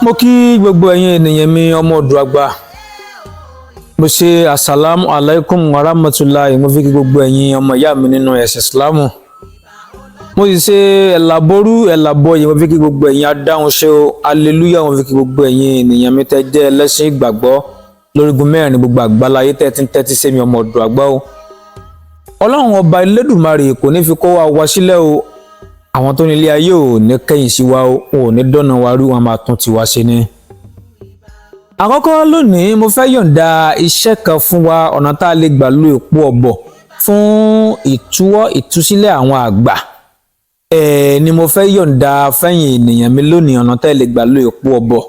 Mo kí gbogbo ẹ̀yin ènìyàn mi ọmọ Oòduà àgbà. Mo ṣe assalamu alaikum wa rahmatullahi. Mo fi kí gbogbo ẹ̀yin ọmọ ìyá mi nínú ẹ̀sìn Islamu. Mo sì ṣe ẹ̀làbọ̀rú ẹ̀làbọ̀yè. Mo fi kí gbogbo ẹ̀yin adáhùn ṣe o hallelujah. Mo fi kí gbogbo ẹ̀yin ènìyàn mi tẹ́ jẹ́ ẹlẹ́sìn ìgbàgbọ́ lórígun mẹ́rin gbogbo àgbáláyé tẹ́tí sí mi ọmọ Oòduà àgbà o. Ọlọ́run ọba Elédùmarè kò ní fi kó wa wá sílẹ̀ o. Àwọn tó ní ilé ayé ò ní kẹ́yìn sí wa o, ò ní dọ́nà wa rú, wọn máa tún ti wá ṣe ni. Àkọ́kọ́ lónìí mo fẹ́ yọ̀ǹda iṣẹ́ kan fún wa, ọ̀nà tá a lè gbà lo èpo ọ̀bọ̀ fún ìtúsílẹ̀ àwọn àgbà. Ni mo fẹ́ yọ̀ǹda fẹ́yìn ènìyàn mi lónìí, ọ̀nà tá a lè gbà lo èpo ọ̀bọ̀.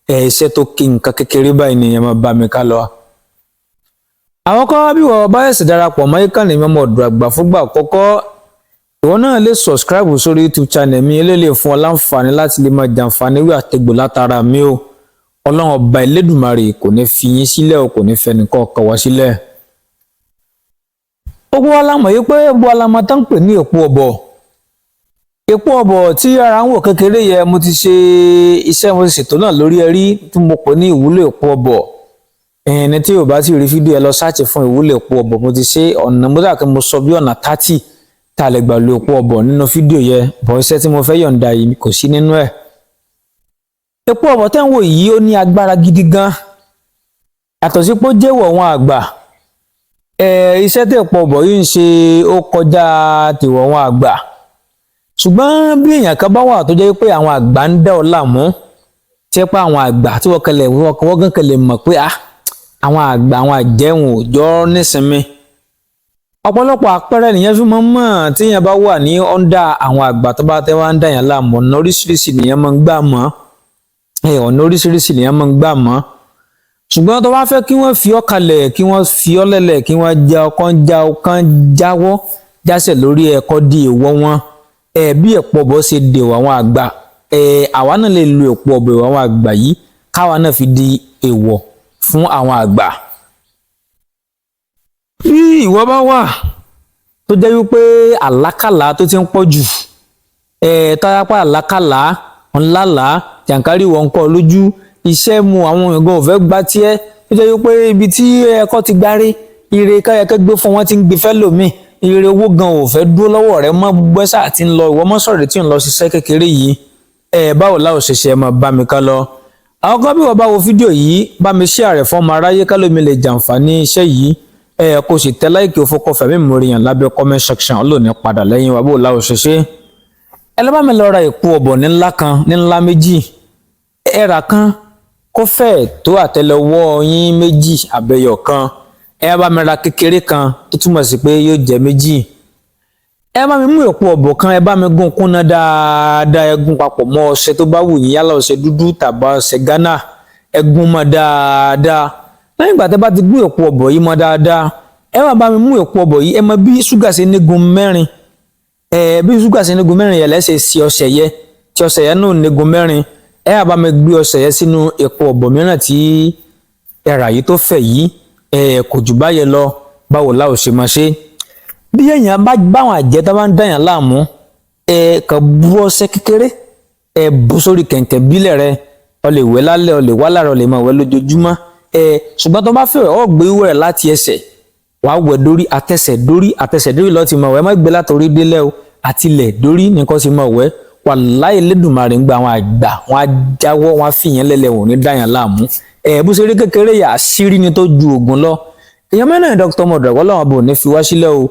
Iṣẹ́ tó kí nǹkan kékeré báyìí nìyẹn máa bá mi ká lọ. Àkọ́kọ́ bí wọ́n bá ẹ̀sìn darapọ̀ mọ́ ìkànnì mi ọmọ Oòduà àgbà fúngbà àkọ́kọ́, ìwọ náà lè subscribe sórí YouTube channel mi, eléyìí fún ọ láǹfààní láti lè máa jàǹfààní wí àtẹ̀gbò látara mi o. Ọlọ́run ọba Elédùmarè kò ní fi yín sílẹ̀ o, kò ní fẹ́ nìkan kọ̀ wá sílẹ̀. Gbogbo wa la mọ̀ yìí pé gbogbo wa la mọ̀ tán pè ní èpo ọ̀bọ̀. Èpo ọ̀bọ̀ tí ara ń wò kékeré yẹ, mo ti ṣe iṣẹ́ mo ti ṣètò náà lórí ẹ̀rí tí mo pè ní ìwúlò èpo ọ̀bọ̀. Ẹni tí ò bá ti rí fídíò ẹ lọ sáàtì fún ìwúlò èpo ọ̀bọ̀. Mo ti ṣe ọ̀nà mo dà kí mo sọ bí ọ̀nà 30 tá a lè gbà lo èpo ọ̀bọ̀ nínú fídíò yẹn, bọ̀ iṣẹ́ tí mo fẹ́ yọ̀ǹda yìí kò sí nínú ẹ̀. Èpo ọ̀bọ̀ tẹ́ ń wò yìí ó ní agbára gidi gan. Yàtọ̀ sí pé ó jẹ́wọ̀ wọn àgbà. Iṣẹ́ tí èpo ọ̀bọ̀ yìí ń ṣe ó kọjá tìwọ̀ wọn àgbà. Ṣùgbọ́n bí èèyàn kan bá wà tó jẹ́ pé àwọn àgbà ń dá ọ láàmú, tí ẹ pé àwọn àgbà tí wọ́n gán kẹlẹ̀ mọ̀ pé àwọn àgbà àwọn àjẹun òjọ́ nísinmi. Ọ̀pọ̀lọpọ̀ àpẹẹrẹ nìyẹn fi máa ń mọ̀ tí èèyàn bá wà ní ọ́ndà àwọn àgbà tó bá tẹ́ wá ń dà yàn láàmú. Ọ̀nà oríṣiríṣi nìyẹn máa ń gbà mọ́. Ọ̀nà oríṣiríṣi nìyẹn máa ń gbà mọ́. Ṣùgbọ́n tó bá fẹ́ kí wọ́n fi ọ́ kalẹ̀, kí wọ́n fi ọ́ lẹ́lẹ̀, kí wọ́n ọkàn jáwọ́ jásẹ̀ lórí ẹ̀kọ́ di èèwọ̀ wọn. Bí èpo ọ̀bọ̀ ṣe dèwọ̀ àwọn àgbà, àwa náà lè lo èpo ọ̀bọ̀ àwọn àgbà yìí káwa náà fi di èèwọ̀ fún àwọn àgbà. Bí ìwọ bá wà tó jẹ́ wípé àlákàlà tó ti ń pọ̀ jù, tọ́yápá àlákàlà ńláńlá jàǹkárí wọn kọ́ lójú, iṣẹ́ mu àwọn èèyàn ò fẹ́ gbá tiẹ́, tó jẹ́ wípé ibi tí ẹ̀kọ́ ti gbárí, ire káyọ̀kẹ́ gbé fún wọn ti ń gbé fẹ́ lòmíì, ire owó gan ò fẹ́ dúró lọ́wọ́ rẹ mọ́ gbẹ́sà àti ń lọ, ìwọ mọ́ sọ̀rọ̀ tí ń lọ ṣiṣẹ́ kékeré yìí. Báwo láò ṣẹṣẹ máa bá mi ká lọ. Àwọn kan bí wọ́n bá wo fídíò yìí, bá mi share rẹ̀ fún ọmọ aráyé ká lómi lè jàǹfààní iṣẹ́ yìí. Kò sì tẹ láìkì òfókọ̀fẹ́ mi mú ríyàn lábẹ́ comment section lónìí padà lẹ́yìn wa bó láò ṣẹṣẹ. Ẹ lọ́ bá mi lọ ra èpo ọ̀bọ̀ ní ńlá kan, ní ńlá méjì. Ra kan kó fẹ́ tó àtẹ́lẹwọ́ yín méjì àbẹ̀yọ̀ kan. Bá mi ra kékeré kan tó túmọ̀ sí pé yóò jẹ́ méjì. Bá mi mú èpo ọ̀bọ̀ kan, bá mi gún kúnná dáadáa, ẹ gún papọ̀ mọ́ ọṣẹ tó bá wù yín, yálà ọṣẹ dúdú tàbí ọṣẹ Ghana, ẹ gún mọ́ dáadáa. Lẹ́yìn ìgbà tẹ́ bá ti gún èpo ọ̀bọ̀ yìí mọ́ dáadáa, wá bá mi mú èpo ọ̀bọ̀ yìí, mọ bí ṣúgà ṣe nígun mẹ́rin. Bí ṣúgà ṣe nígun mẹ́rin yẹn lẹ́sẹ̀ sí ọṣẹ yẹ, tí ọṣẹ yẹn náà nígun mẹ́rin. Wá bá mi gbé ọṣẹ yẹn sínú èpo ọ̀bọ̀ mìíràn tí ẹ̀rà yìí tó fẹ̀ yìí, kò jù báyẹn lọ. Báwo láò ṣe máa ṣe. Bí èèyàn bá báwọn àjẹ́ tó bá ń dàyàn láàmú, kàn bú ọṣẹ kékeré, bú sórí kẹ̀kẹ́ bílẹ̀ rẹ, o lè wẹ̀ lálẹ́, o lè wá láàárọ̀, o lè máa wẹ̀ lójoojúmọ́. Ṣùgbọ́n tó bá fẹ́ ọ gbé wẹ̀ rẹ̀ láti ẹsẹ̀, wàá wẹ̀ dórí àtẹsẹ̀ dórí lọ́ọ́ ti máa wẹ̀, má gbé látòrí délẹ̀ o, àtilẹ̀ dórí nìkan ti máa wẹ̀. Wàláhì Elédùmarè ń gba àwọn àgbà, wọn á jáwọ́, wọn á fìyẹn lẹ́lẹ̀, wọn ò ní dàyàn láàmú. Bó ṣe rí kékeré yà àṣírí ni tó ju ògùn lọ. Èèyàn mẹ́rin Dr. Omo Oòduà Ọlọ́run bò ní fi wá sílẹ̀ o.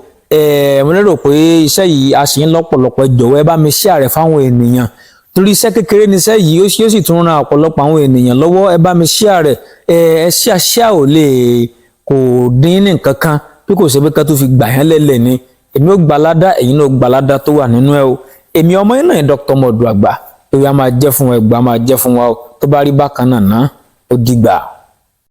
Mo lérò pé iṣẹ́ yìí a sì ń lọ́pọ̀lọpọ̀, jọ̀wọ́ ẹ bá mi share rẹ̀ fáwọn ènìyàn. Torí iṣẹ́ kékeré ni iṣẹ́ yìí, ó sì tún ran ọ̀pọ̀lọpọ̀ àwọn ènìyàn lọ́wọ́. Ẹ bá mi share rẹ̀. Share ò lè kò dín ní nǹkan kan bí kò ṣe pé ká tó fi gbà yẹn lẹ́lẹ̀ ni. Èmi ó gba ládá, ẹ̀yin náà ó gba ládá tó wà nínú ẹ o. Èmi ọmọ yín náà Dr. Omo Oòduà Àgbà. Torí a máa jẹ́ fún wa, ẹgbàá máa jẹ́ fún wa o. Tó bá rí bákan náà ná, ó dìgbà.